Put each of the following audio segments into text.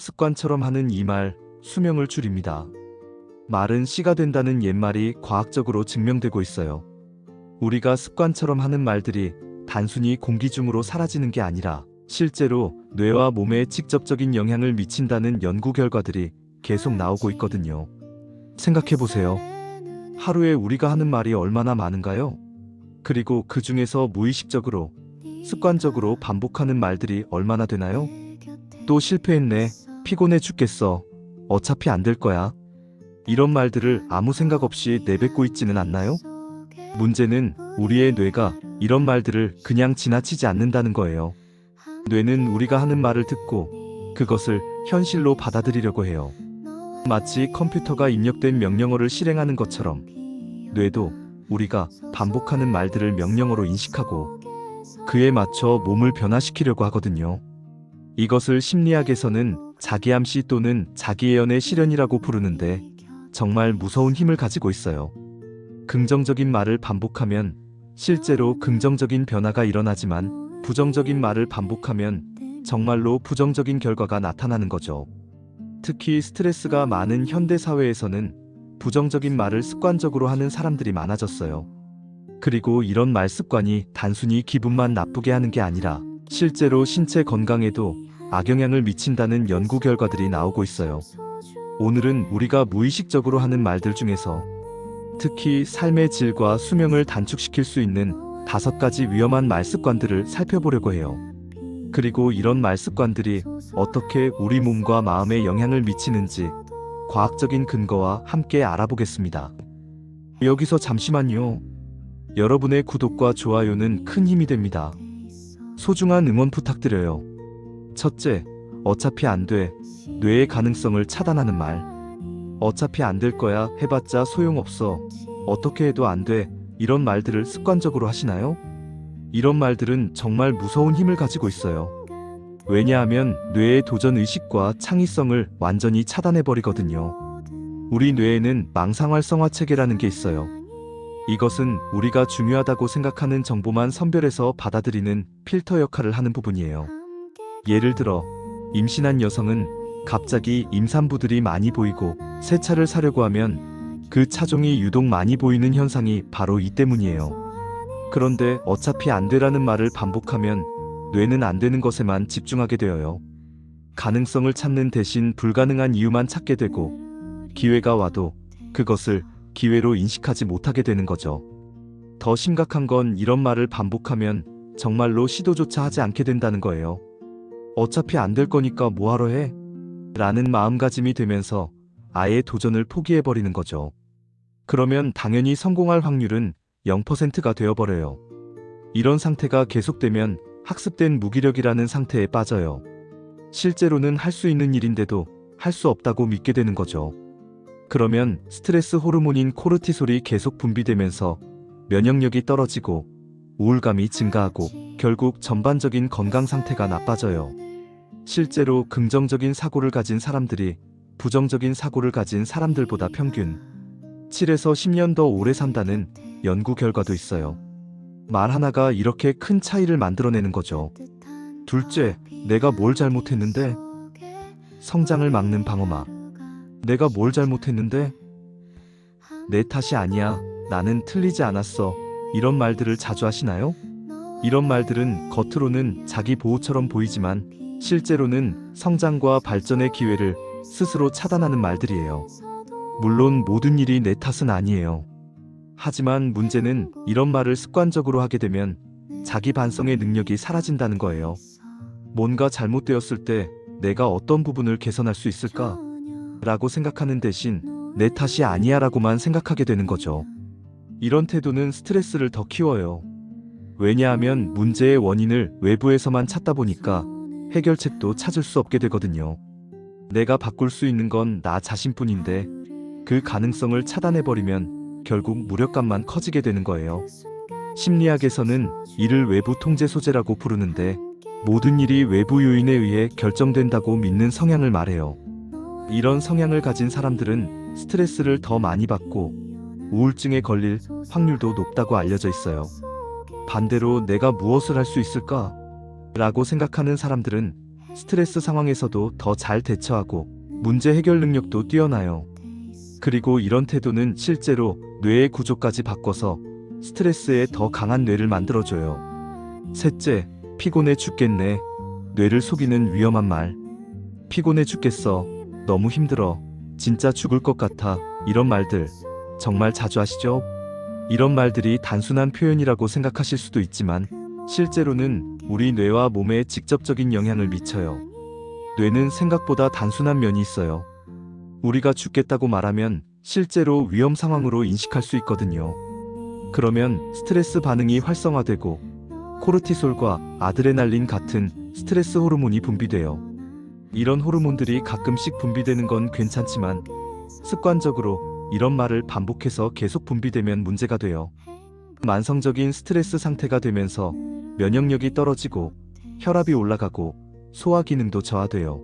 습관처럼 하는 이 말, 수명을 줄입니다. 말은 씨가 된다는 옛말이 과학적으로 증명되고 있어요. 우리가 습관처럼 하는 말들이 단순히 공기 중으로 사라지는 게 아니라 실제로 뇌와 몸에 직접적인 영향을 미친다는 연구 결과들이 계속 나오고 있거든요. 생각해보세요. 하루에 우리가 하는 말이 얼마나 많은가요? 그리고 그 중에서 무의식적으로, 습관적으로 반복하는 말들이 얼마나 되나요? 또 실패했네, 피곤해 죽겠어, 어차피 안 될 거야. 이런 말들을 아무 생각 없이 내뱉고 있지는 않나요? 문제는 우리의 뇌가 이런 말들을 그냥 지나치지 않는다는 거예요. 뇌는 우리가 하는 말을 듣고 그것을 현실로 받아들이려고 해요. 마치 컴퓨터가 입력된 명령어를 실행하는 것처럼 뇌도 우리가 반복하는 말들을 명령어로 인식하고 그에 맞춰 몸을 변화시키려고 하거든요. 이것을 심리학에서는 자기암시 또는 자기예언의 실현이라고 부르는데 정말 무서운 힘을 가지고 있어요. 긍정적인 말을 반복하면 실제로 긍정적인 변화가 일어나지만 부정적인 말을 반복하면 정말로 부정적인 결과가 나타나는 거죠. 특히 스트레스가 많은 현대 사회에서는 부정적인 말을 습관적으로 하는 사람들이 많아졌어요. 그리고 이런 말 습관이 단순히 기분만 나쁘게 하는 게 아니라 실제로 신체 건강에도 악영향을 미친다는 연구 결과들이 나오고 있어요. 오늘은 우리가 무의식적으로 하는 말들 중에서 특히 삶의 질과 수명을 단축시킬 수 있는 5가지 위험한 말 습관들을 살펴보려고 해요. 그리고 이런 말 습관들이 어떻게 우리 몸과 마음에 영향을 미치는지 과학적인 근거와 함께 알아보겠습니다. 여기서 잠시만요. 여러분의 구독과 좋아요는 큰 힘이 됩니다. 소중한 응원 부탁드려요. 첫째, 어차피 안 돼. 뇌의 가능성을 차단하는 말. 어차피 안 될 거야. 해봤자 소용없어. 어떻게 해도 안 돼. 이런 말들을 습관적으로 하시나요? 이런 말들은 정말 무서운 힘을 가지고 있어요. 왜냐하면 뇌의 도전 의식과 창의성을 완전히 차단해버리거든요. 우리 뇌에는 망상활성화 체계라는 게 있어요. 이것은 우리가 중요하다고 생각하는 정보만 선별해서 받아들이는 필터 역할을 하는 부분이에요. 예를 들어 임신한 여성은 갑자기 임산부들이 많이 보이고 새 차를 사려고 하면 그 차종이 유독 많이 보이는 현상이 바로 이 때문이에요. 그런데 어차피 안 되라는 말을 반복하면 뇌는 안 되는 것에만 집중하게 되어요. 가능성을 찾는 대신 불가능한 이유만 찾게 되고 기회가 와도 그것을 기회로 인식하지 못하게 되는 거죠. 더 심각한 건 이런 말을 반복하면 정말로 시도조차 하지 않게 된다는 거예요. 어차피 안 될 거니까 뭐하러 해? 라는 마음가짐이 되면서 아예 도전을 포기해버리는 거죠. 그러면 당연히 성공할 확률은 0%가 되어버려요. 이런 상태가 계속되면 학습된 무기력이라는 상태에 빠져요. 실제로는 할 수 있는 일인데도 할 수 없다고 믿게 되는 거죠. 그러면 스트레스 호르몬인 코르티솔이 계속 분비되면서 면역력이 떨어지고 우울감이 증가하고 결국 전반적인 건강 상태가 나빠져요. 실제로 긍정적인 사고를 가진 사람들이 부정적인 사고를 가진 사람들보다 평균 7에서 10년 더 오래 산다는 연구 결과도 있어요. 말 하나가 이렇게 큰 차이를 만들어내는 거죠. 둘째, 내가 뭘 잘못했는데? 성장을 막는 방어막. 내가 뭘 잘못했는데? 내 탓이 아니야. 나는 틀리지 않았어. 이런 말들을 자주 하시나요? 이런 말들은 겉으로는 자기 보호처럼 보이지만 실제로는 성장과 발전의 기회를 스스로 차단하는 말들이에요. 물론 모든 일이 내 탓은 아니에요. 하지만 문제는 이런 말을 습관적으로 하게 되면 자기 반성의 능력이 사라진다는 거예요. 뭔가 잘못되었을 때 내가 어떤 부분을 개선할 수 있을까? 라고 생각하는 대신 내 탓이 아니야 라고만 생각하게 되는 거죠. 이런 태도는 스트레스를 더 키워요. 왜냐하면 문제의 원인을 외부에서만 찾다 보니까 해결책도 찾을 수 없게 되거든요. 내가 바꿀 수 있는 건 나 자신뿐인데 그 가능성을 차단해버리면 결국 무력감만 커지게 되는 거예요. 심리학에서는 이를 외부 통제 소재라고 부르는데 모든 일이 외부 요인에 의해 결정된다고 믿는 성향을 말해요. 이런 성향을 가진 사람들은 스트레스를 더 많이 받고 우울증에 걸릴 확률도 높다고 알려져 있어요. 반대로 내가 무엇을 할 수 있을까? 라고 생각하는 사람들은 스트레스 상황에서도 더 잘 대처하고 문제 해결 능력도 뛰어나요. 그리고 이런 태도는 실제로 뇌의 구조까지 바꿔서 스트레스에 더 강한 뇌를 만들어줘요. 셋째, 피곤해 죽겠네. 뇌를 속이는 위험한 말. 피곤해 죽겠어. 너무 힘들어. 진짜 죽을 것 같아. 이런 말들 정말 자주 하시죠? 이런 말들이 단순한 표현이라고 생각하실 수도 있지만 실제로는 우리 뇌와 몸에 직접적인 영향을 미쳐요. 뇌는 생각보다 단순한 면이 있어요. 우리가 죽겠다고 말하면 실제로 위험 상황으로 인식할 수 있거든요. 그러면 스트레스 반응이 활성화되고 코르티솔과 아드레날린 같은 스트레스 호르몬이 분비돼요. 이런 호르몬들이 가끔씩 분비되는 건 괜찮지만 습관적으로 이런 말을 반복해서 계속 분비되면 문제가 돼요. 만성적인 스트레스 상태가 되면서 면역력이 떨어지고 혈압이 올라가고 소화 기능도 저하돼요.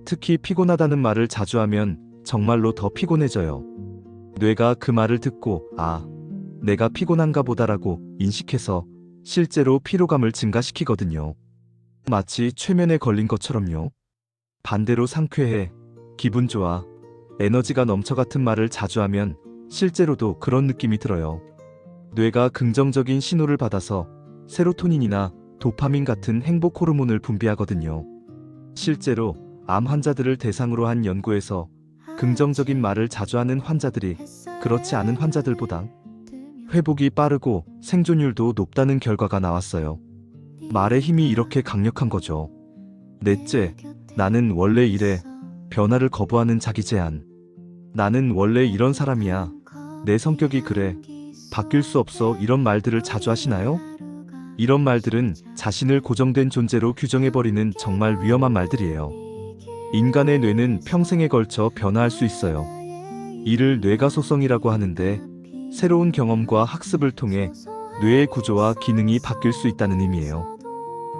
특히 피곤하다는 말을 자주 하면 정말로 더 피곤해져요. 뇌가 그 말을 듣고 내가 피곤한가 보다라고 인식해서 실제로 피로감을 증가시키거든요. 마치 최면에 걸린 것처럼요. 반대로 상쾌해, 기분 좋아, 에너지가 넘쳐 같은 말을 자주 하면 실제로도 그런 느낌이 들어요. 뇌가 긍정적인 신호를 받아서 세로토닌이나 도파민 같은 행복 호르몬을 분비하거든요. 실제로 암 환자들을 대상으로 한 연구에서 긍정적인 말을 자주 하는 환자들이 그렇지 않은 환자들보다 회복이 빠르고 생존율도 높다는 결과가 나왔어요. 말의 힘이 이렇게 강력한 거죠. 넷째, 나는 원래 이래. 변화를 거부하는 자기 제한. 나는 원래 이런 사람이야. 내 성격이 그래. 바뀔 수 없어. 이런 말들을 자주 하시나요? 이런 말들은 자신을 고정된 존재로 규정해버리는 정말 위험한 말들이에요. 인간의 뇌는 평생에 걸쳐 변화할 수 있어요. 이를 뇌가소성이라고 하는데 새로운 경험과 학습을 통해 뇌의 구조와 기능이 바뀔 수 있다는 의미예요.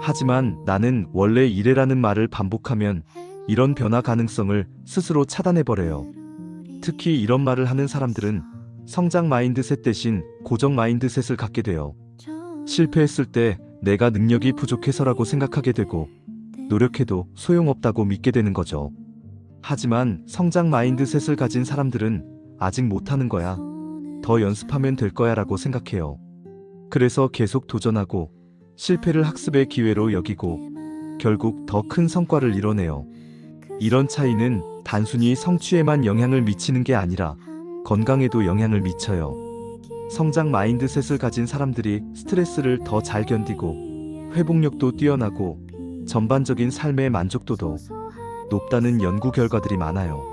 하지만 나는 원래 이래라는 말을 반복하면 이런 변화 가능성을 스스로 차단해버려요. 특히 이런 말을 하는 사람들은 성장 마인드셋 대신 고정 마인드셋을 갖게 돼요. 실패했을 때 내가 능력이 부족해서라고 생각하게 되고 노력해도 소용없다고 믿게 되는 거죠. 하지만 성장 마인드셋을 가진 사람들은 아직 못하는 거야. 더 연습하면 될 거야 라고 생각해요. 그래서 계속 도전하고 실패를 학습의 기회로 여기고 결국 더 큰 성과를 이뤄내요. 이런 차이는 단순히 성취에만 영향을 미치는 게 아니라 건강에도 영향을 미쳐요. 성장 마인드셋을 가진 사람들이 스트레스를 더 잘 견디고 회복력도 뛰어나고 전반적인 삶의 만족도도 높다는 연구 결과들이 많아요.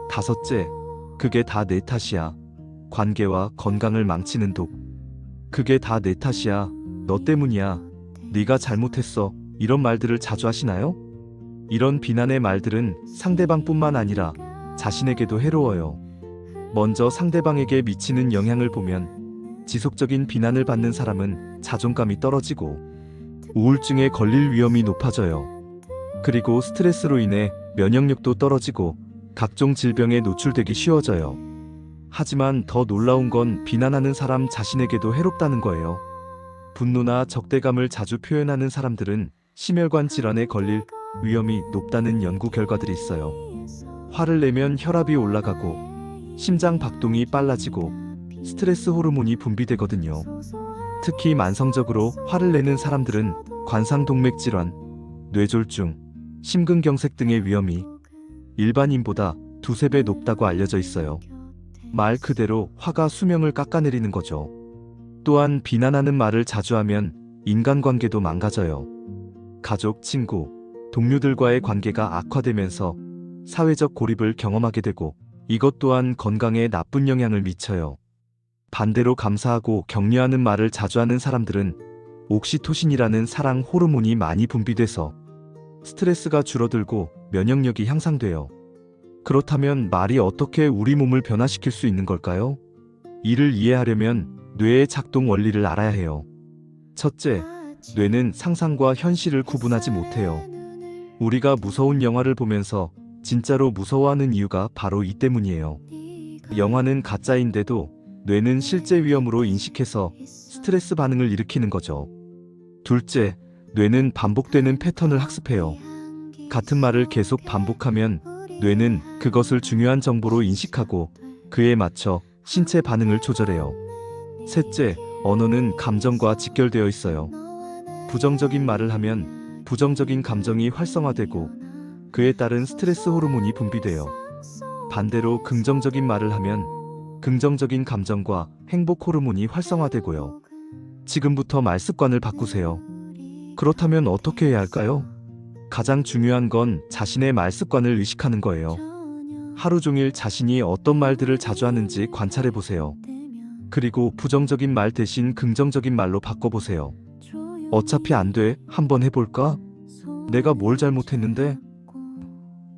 다섯째, 그게 다 내 탓이야. 관계와 건강을 망치는 독. 그게 다 내 탓이야. 너 때문이야. 네가 잘못했어. 이런 말들을 자주 하시나요? 이런 비난의 말들은 상대방뿐만 아니라 자신에게도 해로워요. 먼저 상대방에게 미치는 영향을 보면 지속적인 비난을 받는 사람은 자존감이 떨어지고 우울증에 걸릴 위험이 높아져요. 그리고 스트레스로 인해 면역력도 떨어지고 각종 질병에 노출되기 쉬워져요. 하지만 더 놀라운 건 비난하는 사람 자신에게도 해롭다는 거예요. 분노나 적대감을 자주 표현하는 사람들은 심혈관 질환에 걸릴 위험이 높다는 연구 결과들이 있어요. 화를 내면 혈압이 올라가고 심장 박동이 빨라지고 스트레스 호르몬이 분비되거든요. 특히 만성적으로 화를 내는 사람들은 관상동맥 질환, 뇌졸중, 심근경색 등의 위험이 일반인보다 두세 배 높다고 알려져 있어요. 말 그대로 화가 수명을 깎아내리는 거죠. 또한 비난하는 말을 자주 하면 인간관계도 망가져요. 가족, 친구, 동료들과의 관계가 악화되면서 사회적 고립을 경험하게 되고 이것 또한 건강에 나쁜 영향을 미쳐요. 반대로 감사하고 격려하는 말을 자주 하는 사람들은 옥시토신이라는 사랑 호르몬이 많이 분비돼서 스트레스가 줄어들고 면역력이 향상돼요. 그렇다면 말이 어떻게 우리 몸을 변화시킬 수 있는 걸까요? 이를 이해하려면 뇌의 작동 원리를 알아야 해요. 첫째, 뇌는 상상과 현실을 구분하지 못해요. 우리가 무서운 영화를 보면서 진짜로 무서워하는 이유가 바로 이 때문이에요. 영화는 가짜인데도 뇌는 실제 위험으로 인식해서 스트레스 반응을 일으키는 거죠. 둘째, 뇌는 반복되는 패턴을 학습해요. 같은 말을 계속 반복하면 뇌는 그것을 중요한 정보로 인식하고 그에 맞춰 신체 반응을 조절해요. 셋째, 언어는 감정과 직결되어 있어요. 부정적인 말을 하면 부정적인 감정이 활성화되고 그에 따른 스트레스 호르몬이 분비돼요. 반대로 긍정적인 말을 하면 긍정적인 감정과 행복 호르몬이 활성화되고요. 지금부터 말 습관을 바꾸세요. 그렇다면 어떻게 해야 할까요? 가장 중요한 건 자신의 말 습관을 의식하는 거예요. 하루 종일 자신이 어떤 말들을 자주 하는지 관찰해 보세요. 그리고 부정적인 말 대신 긍정적인 말로 바꿔보세요. 어차피 안 돼. 한번 해볼까? 내가 뭘 잘못했는데?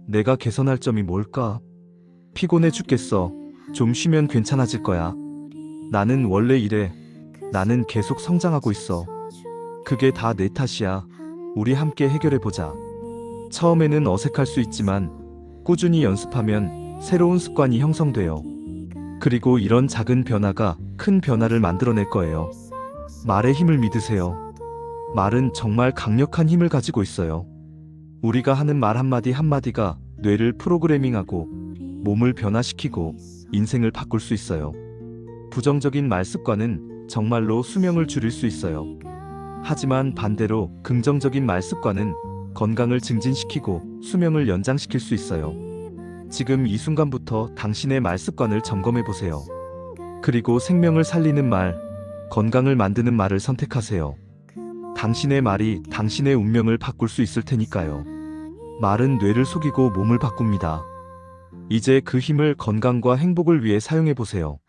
내가 개선할 점이 뭘까? 피곤해 죽겠어. 좀 쉬면 괜찮아질 거야. 나는 원래 이래. 나는 계속 성장하고 있어. 그게 다 내 탓이야. 우리 함께 해결해보자. 처음에는 어색할 수 있지만 꾸준히 연습하면 새로운 습관이 형성돼요. 그리고 이런 작은 변화가 큰 변화를 만들어낼 거예요. 말의 힘을 믿으세요. 말은 정말 강력한 힘을 가지고 있어요. 우리가 하는 말 한마디 한마디가 뇌를 프로그래밍하고 몸을 변화시키고 인생을 바꿀 수 있어요. 부정적인 말 습관은 정말로 수명을 줄일 수 있어요. 하지만 반대로 긍정적인 말 습관은 건강을 증진시키고 수명을 연장시킬 수 있어요. 지금 이 순간부터 당신의 말 습관을 점검해 보세요. 그리고 생명을 살리는 말, 건강을 만드는 말을 선택하세요. 당신의 말이 당신의 운명을 바꿀 수 있을 테니까요. 말은 뇌를 속이고 몸을 바꿉니다. 이제 그 힘을 건강과 행복을 위해 사용해 보세요.